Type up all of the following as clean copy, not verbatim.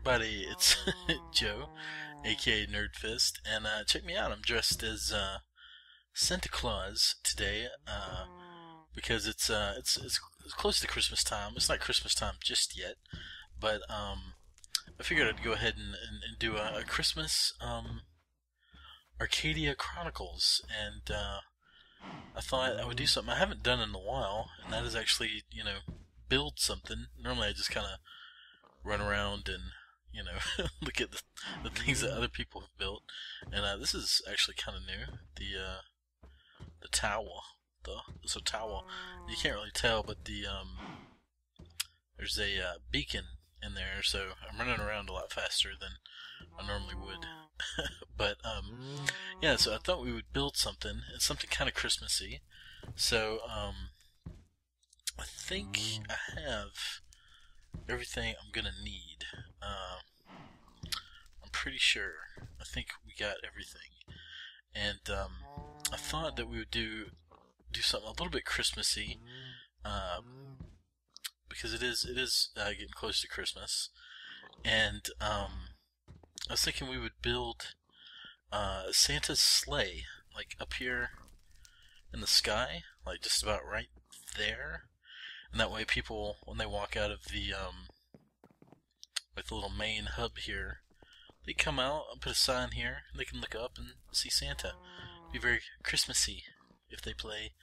everybody, it's Joe, aka NerdFist, and check me out. I'm dressed as Santa Claus today because it's close to Christmas time. It's not Christmas time just yet, but I figured I'd go ahead and do a Christmas Arcadia Chronicles, and I thought I would do something I haven't done in a while, and that is actually, build something. Normally I just kind of run around and, look at the things that other people have built, and this is actually kind of new. The towel, it's a towel. You can't really tell, but there's a beacon in there, so I'm running around a lot faster than I normally would. But yeah, so I thought we would build something. It's something kind of Christmassy. So I think I have everything I'm gonna need. I'm pretty sure. I think we got everything, and I thought that we would do something a little bit Christmassy, because it is getting close to Christmas, and I was thinking we would build Santa's sleigh, like up here in the sky, like just about right there, and that way people, when they walk out of the like the little main hub here, they come out and put a sign here, and they can look up and see Santa. Be very Christmassy if they play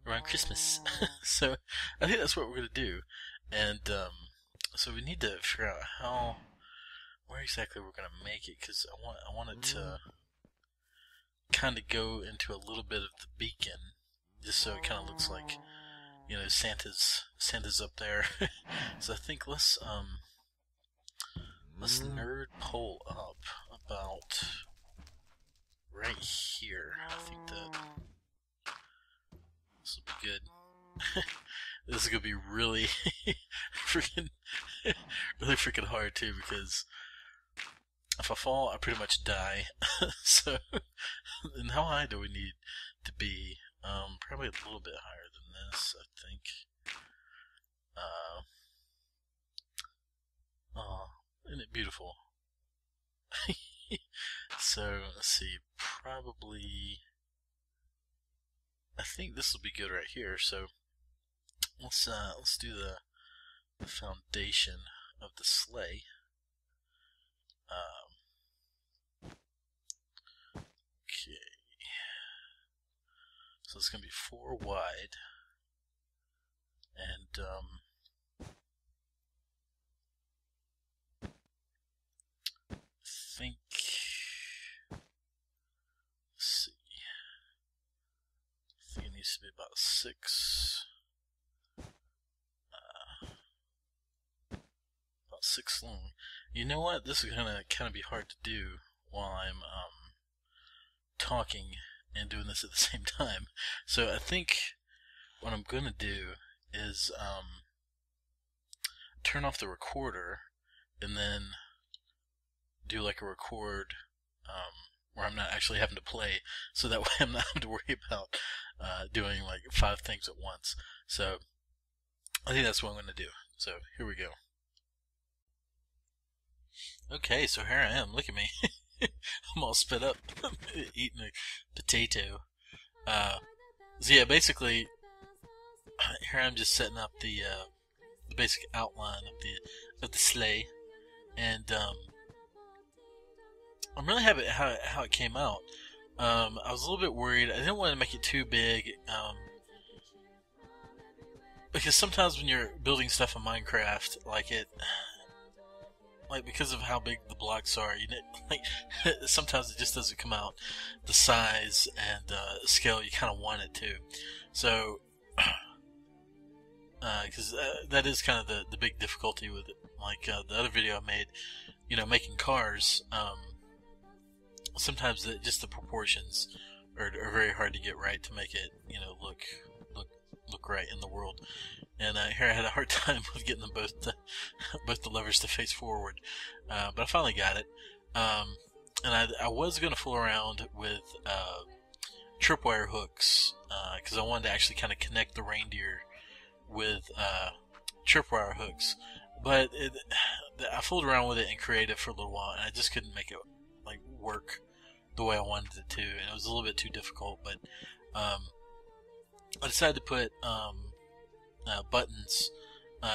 around Christmas. So I think that's what we're gonna do, and so we need to figure out where exactly we're gonna make it, because I want it to kind of go into a little bit of the beacon, just so it kind of looks like, Santa's up there. So I think let's nerd pull up about right here. I think that this will be good. This is gonna be really really freaking hard too, because if I fall, I pretty much die. So, and how high do we need to be? Probably a little bit higher than this, I think. Oh, isn't it beautiful? So, let's see, probably, I think this will be good right here. So, let's do the foundation of the sleigh. Okay, so it's going to be 4 wide, and I think, let's see, I think it needs to be about 6, about 6 long. You know what? This is gonna kind of be hard to do while I'm talking and doing this at the same time. So I think what I'm gonna do is turn off the recorder and then do like a record where I'm not actually having to play, so that way I'm not having to worry about doing like 5 things at once. So I think that's what I'm gonna do. So here we go. Okay, so here I am. Look at me. I'm all spit up eating a potato. So yeah, basically, here I'm just setting up the basic outline of the sleigh, and I'm really happy how it came out. I was a little bit worried. I didn't want to make it too big, because sometimes when you're building stuff in Minecraft, because of how big the blocks are, sometimes it just doesn't come out the size and scale you kind of want it to. So, because that is kind of the big difficulty with it. Like the other video I made, making cars. Sometimes just the proportions are very hard to get right to make it, look right in the world. And here I had a hard time with getting them both the levers to face forward, but I finally got it. And I was going to fool around with tripwire hooks, because I wanted to actually kind of connect the reindeer with tripwire hooks. but I fooled around with it in creative for a little while, and I just couldn't make it like work the way I wanted it to, and it was a little bit too difficult. But I decided to put buttons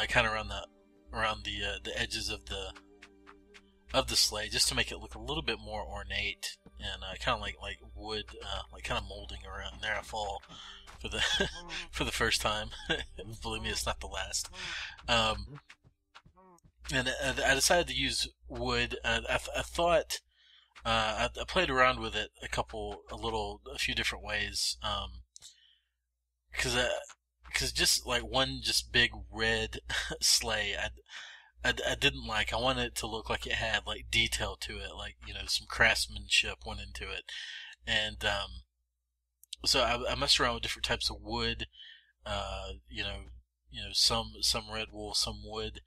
kind of around the edges of the sleigh, just to make it look a little bit more ornate, and kind of like wood, like kind of molding around there. I fall for the for the first time. Believe me, it's not the last. And I decided to use wood. I thought I played around with it a few different ways, because just like one just big red sleigh, I didn't like. I wanted it to look like it had like detail to it, like, you know, some craftsmanship went into it, and so I messed around with different types of wood, you know, some red wool, some wood,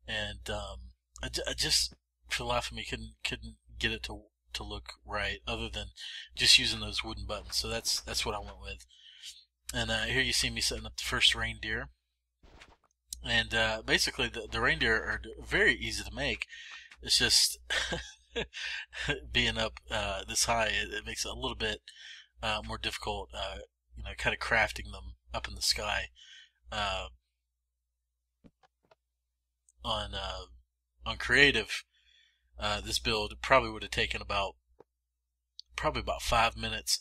and I just for the life of me couldn't get it to look right, other than just using those wooden buttons. So that's what I went with. And here you see me setting up the first reindeer. And basically, the reindeer are very easy to make. It's just being up this high, it makes it a little bit more difficult. You know, kind of crafting them up in the sky. On creative, this build probably would have taken about 5 minutes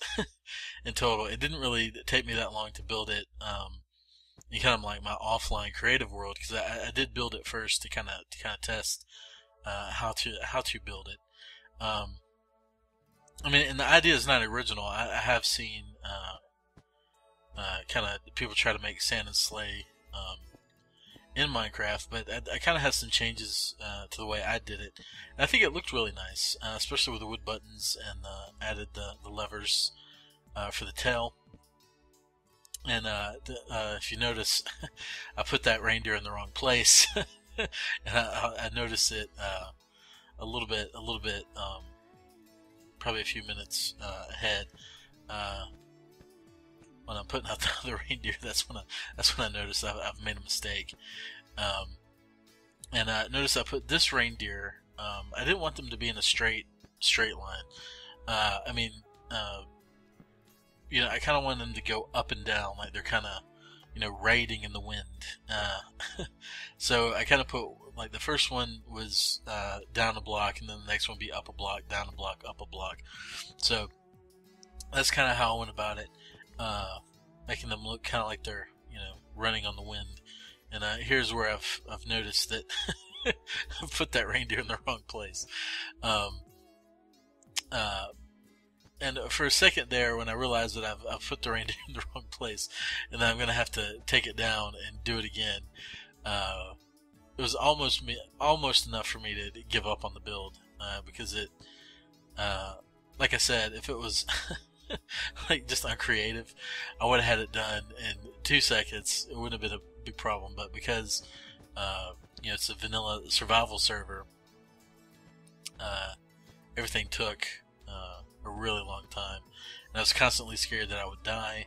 in total. It didn't really take me that long to build it. You kind of like my offline creative world, because I did build it first to kind of test how to build it. I mean, and the idea is not original. I have seen kind of people try to make Santa's sleigh in Minecraft, but I kind of had some changes to the way I did it. And I think it looked really nice, especially with the wood buttons, and added the levers for the tail. And if you notice, I put that reindeer in the wrong place, and I noticed it a little bit, probably a few minutes ahead. When I'm putting out the other reindeer, that's when I noticed I've made a mistake. And notice I put this reindeer. I didn't want them to be in a straight line. I mean, you know, I kind of wanted them to go up and down, like they're kind of, you know, riding in the wind. So I kind of put, like, the first one was down a block, and then the next one would be up a block, down a block, up a block. So that's kind of how I went about it, making them look kind of like they're, you know, running on the wind. And here's where I've noticed that I put that reindeer in the wrong place. And for a second there, when I realized that I've put the reindeer in the wrong place, and then I'm going to have to take it down and do it again, it was almost enough for me to give up on the build, because it, like I said, if it was like just uncreative, I would have had it done in 2 seconds. It wouldn't have been a big problem, but because you know, it's a vanilla survival server, everything took a really long time, and I was constantly scared that I would die.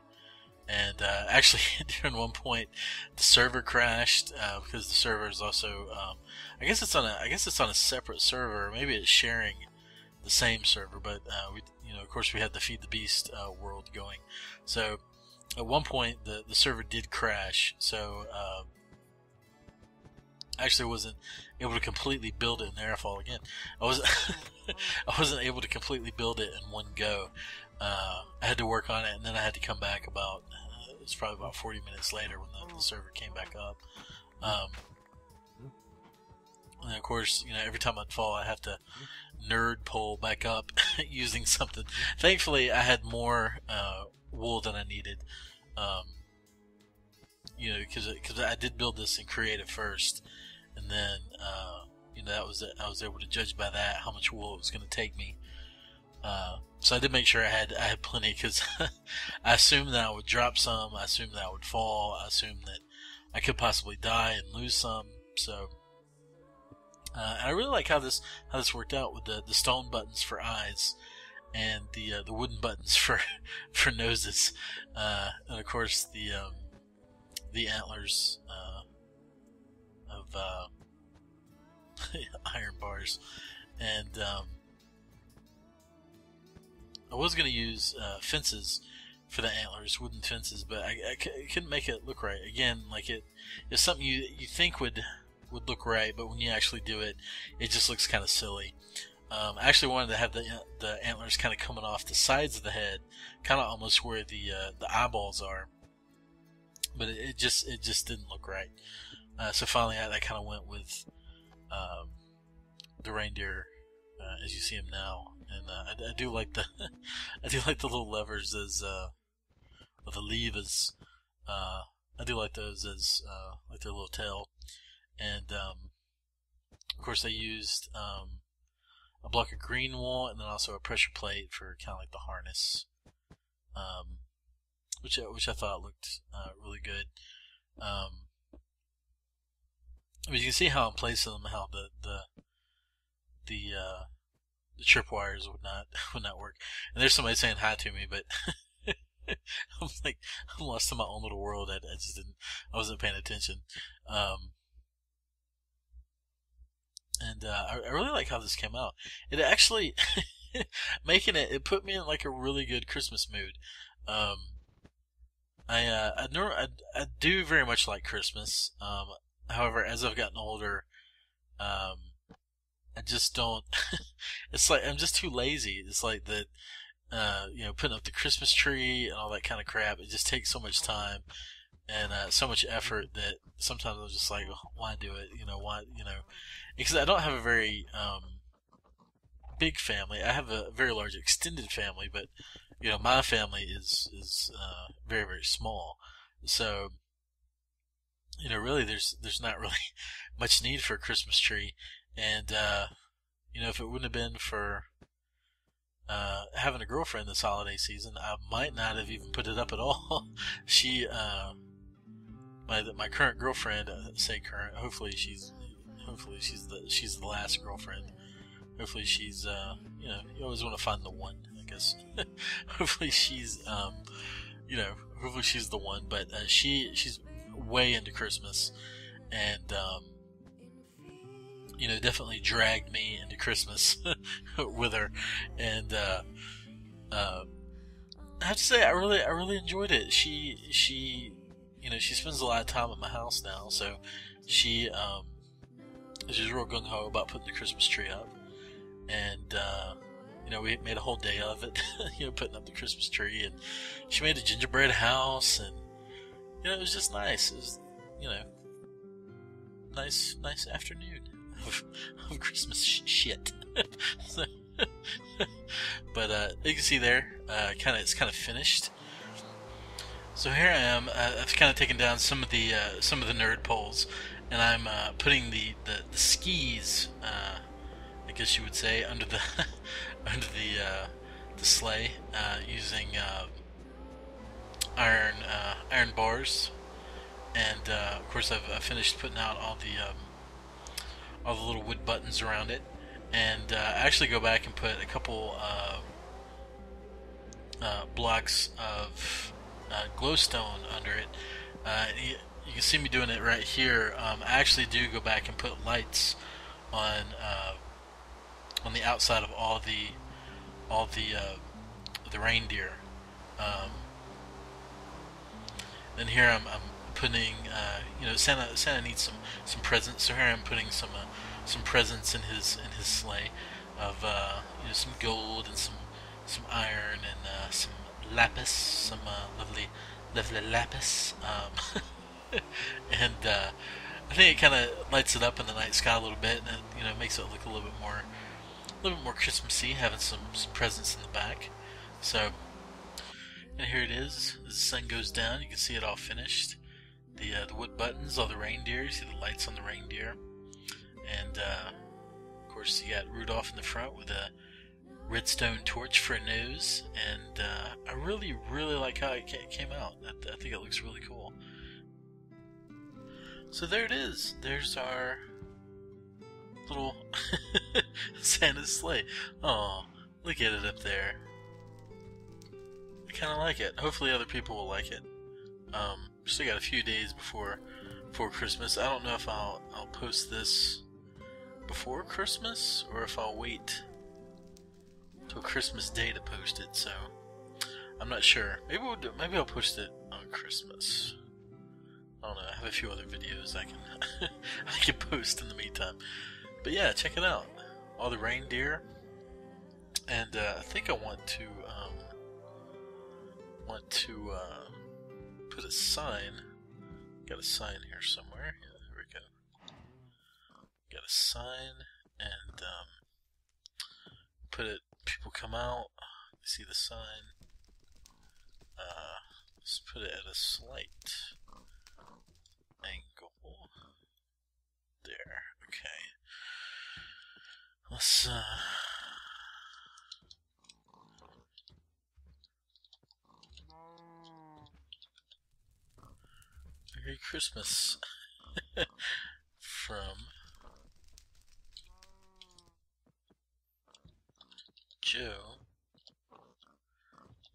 And actually, during one point, the server crashed because the server is also, I guess it's on a separate server. Maybe it's sharing the same server, but we, you know, of course, we had the Feed the Beast world going. So at one point, the server did crash. So actually wasn't able to completely build it in Airfall again. I wasn't able to completely build it in one go. I had to work on it, and then I had to come back about, it was probably about 40 minutes later when the server came back up. And of course, you know, every time I'd fall, I have to nerd pull back up using something. Thankfully, I had more wool than I needed. You know, because I did build this in creative first, and then you know, that was it. I was able to judge by that how much wool it was going to take me. So I did make sure I had plenty, because I assumed that I would drop some. I assumed that I would fall. I assumed that I could possibly die and lose some. So and I really like how this worked out with the stone buttons for eyes, and the wooden buttons for noses, and of course the antlers iron bars. And I was going to use fences for the antlers, wooden fences, but I couldn't make it look right. Again, like it's something you think would look right, but when you actually do it, it just looks kind of silly. I actually wanted to have the antlers kind of coming off the sides of the head, kind of almost where the eyeballs are, but it just didn't look right. So finally, I kind of went with the reindeer as you see him now, and I do like the I do like the little levers as or the levers. I do like those as like their little tail, and of course I used a block of green wool and then also a pressure plate for kind of like the harness, which I thought looked really good. I mean, you can see how I'm placing them, how the tripwires would not work. And there's somebody saying hi to me, but I'm like, I'm lost in my own little world. I wasn't paying attention. And I really like how this came out. It actually it put me in like a really good Christmas mood. I do very much like Christmas. However, as I've gotten older, I just don't. It's like I'm just too lazy. It's like that, putting up the Christmas tree and all that kind of crap. It just takes so much time and so much effort that sometimes I'm just like, why do it? Why? Because I don't have a very big family. I have a very large extended family, but my family is very, very small. So really, there's not really much need for a Christmas tree. And if it wouldn't have been for having a girlfriend this holiday season, I might not have even put it up at all. She, my current girlfriend, say current. Hopefully she's the last girlfriend. Hopefully she's you always want to find the one, I guess. Hopefully she's hopefully she's the one. But she's way into Christmas, and definitely dragged me into Christmas with her, and I have to say I really enjoyed it. She spends a lot of time at my house now, so she's real gung ho about putting the Christmas tree up, and we made a whole day of it, putting up the Christmas tree, and she made a gingerbread house, and it was just nice. It was nice afternoon of Christmas shit. But you can see there, it's kind of finished. So here I am. I've kind of taken down some of the nerd poles, and I'm putting the skis, I guess you would say, under the the sleigh, using iron bars, and of course I've finished putting out all the little wood buttons around it, and I actually go back and put a couple blocks of glowstone under it. You can see me doing it right here. I actually do go back and put lights on the outside of all the reindeer. Then here I'm putting Santa needs some presents, so here I'm putting some presents in his sleigh of some gold and some iron and some lapis, some lovely lapis, and I think it kind of lights it up in the night sky a little bit, and it makes it look a little bit more Christmassy, having some presents in the back. So, and here it is. As the sun goes down, you can see it all finished. The wood buttons, all the reindeer. You see the lights on the reindeer, and of course you got Rudolph in the front with a redstone torch for a nose. And I really like how it came out. I think it looks really cool. So there it is. There's our little Santa's sleigh. Oh, look at it up there. I kind of like it. Hopefully other people will like it. Still got a few days before Christmas. I don't know if I'll post this before Christmas or if I'll wait till Christmas Day to post it. So I'm not sure. Maybe I'll post it on Christmas. I don't know. I have a few other videos I can I can post in the meantime. But yeah, check it out. All the reindeer, and I think I want to put a sign. Got a sign here somewhere. Yeah, there we go. Got a sign, and put it. People come out, you see the sign. Let's put it at a slight angle. There. Okay. Let's Merry Christmas from Joe,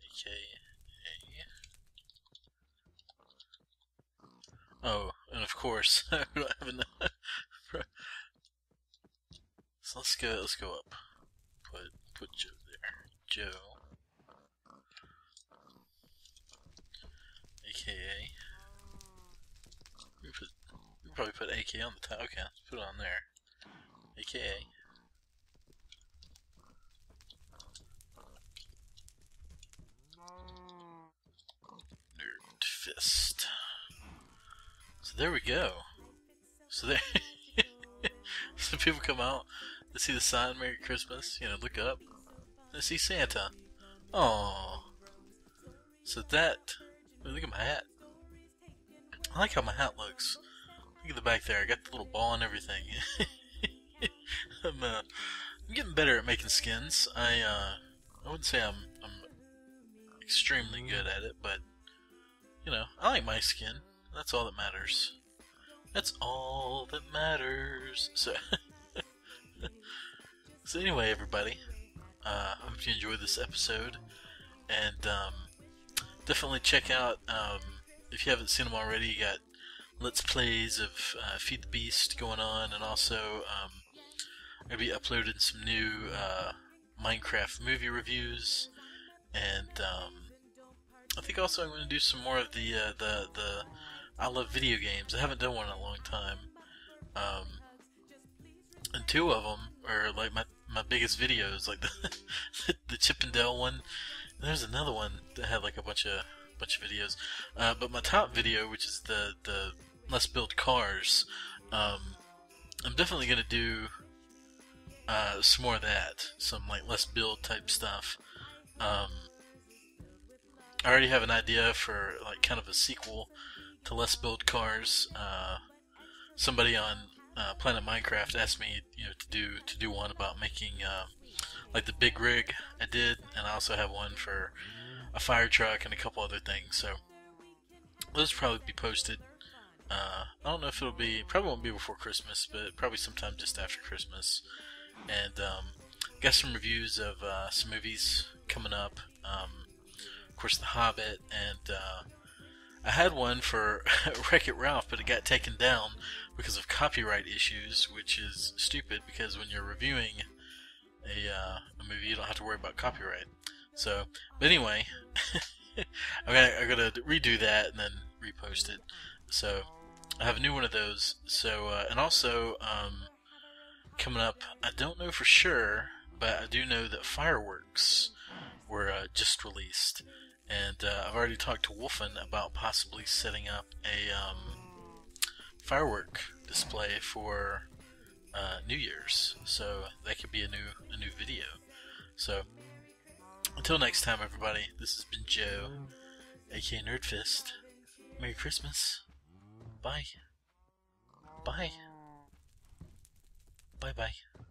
aka. Oh, and of course, I don't have enough. So let's go up. Put Joe there. Joe, aka. We probably put AK on the top. Okay, let's put it on there. AKA. NerdFist. So there we go. So there. So people come out, they see the sign Merry Christmas, you know, look up, they see Santa. Aww. So that. Look at my hat. I like how my hat looks. Look at the back there. I got the little ball and everything. I'm getting better at making skins. I wouldn't say I'm extremely good at it, but you know, I like my skin. That's all that matters. That's all that matters. So, so anyway, everybody, I hope you enjoyed this episode, and definitely check out. If you haven't seen them already, you got Let's Plays of Feed the Beast going on, and also I'm going to be uploading some new Minecraft movie reviews, and I think also I'm going to do some more of the I Love Video Games. I haven't done one in a long time, and two of them are like my biggest videos, like the Chip and Dale one. And there's another one that had like a bunch of videos, but my top video, which is the Let's Build Cars, I'm definitely gonna do some more of that, some like Let's Build type stuff. I already have an idea for like kind of a sequel to Let's Build Cars. Somebody on Planet Minecraft asked me, you know, to do one about making like the big rig I did, and I also have one for a fire truck and a couple other things, so those will probably be posted. I don't know if it'll be, probably won't be before Christmas, but probably sometime just after Christmas. And got some reviews of some movies coming up. Of course, The Hobbit, and I had one for Wreck-It Ralph, but it got taken down because of copyright issues, which is stupid because when you're reviewing a movie, you don't have to worry about copyright. So, but anyway, I gotta redo that and then repost it. So, I have a new one of those. So, and also, coming up, I don't know for sure, but I do know that fireworks were just released. And I've already talked to Wolfen about possibly setting up a firework display for New Year's. So, that could be a new video. So, until next time, everybody, this has been Joe, aka NerdFist. Merry Christmas. Bye. Bye. Bye-bye.